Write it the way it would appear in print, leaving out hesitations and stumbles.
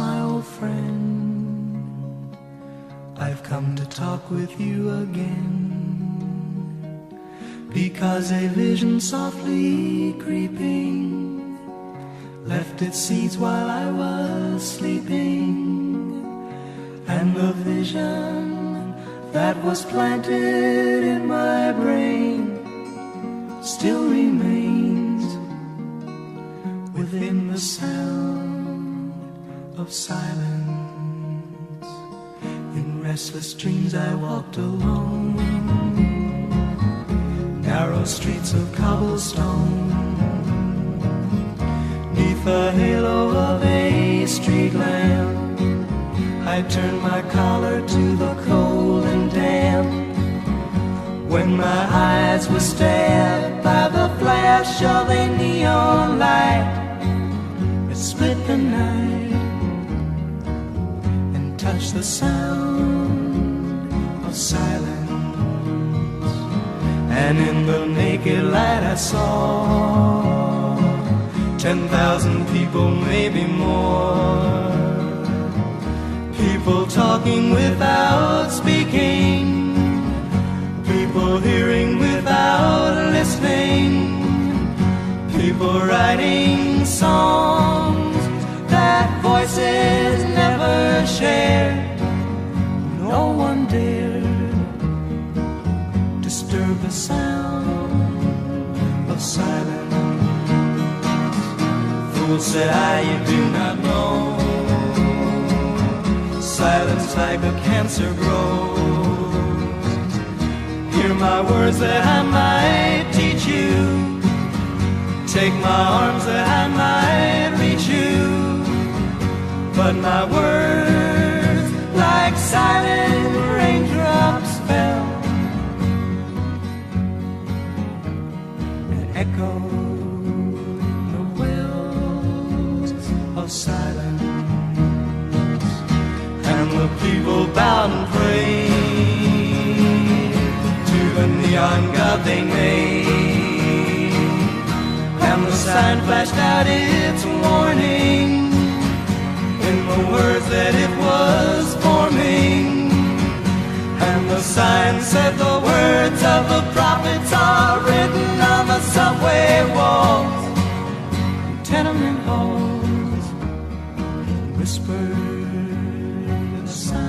my old friend. I've come to talk with you again, because a vision softly creeping left its seeds while I was sleeping, and the vision that was planted in my brain still remains within the sound of silence. In restless dreams I walked alone, narrow streets of cobblestone, neath the halo of a street lamp. I turned my collar to the cold and damp, when my eyes were stabbed by the flash of a neon light. It split the night and touched the sound of silence. And in the naked light I saw 10,000 people, maybe more, people talking without speaking, people hearing without listening, people writing songs that voices never shared. No one dared disturb the sound of silence. Fool, said I, you do not know, silence like a cancer grows. Hear my words that I might teach you, take my arms that I might reach you, but my words like silent raindrops fell and echoed the wells of silence. And the people bowed and prayed to the neon god they made, and the sign flashed out its warning in the words that it was forming. And the sign said the words of the prophets are written on the subway walls and tenement halls, whispered the sound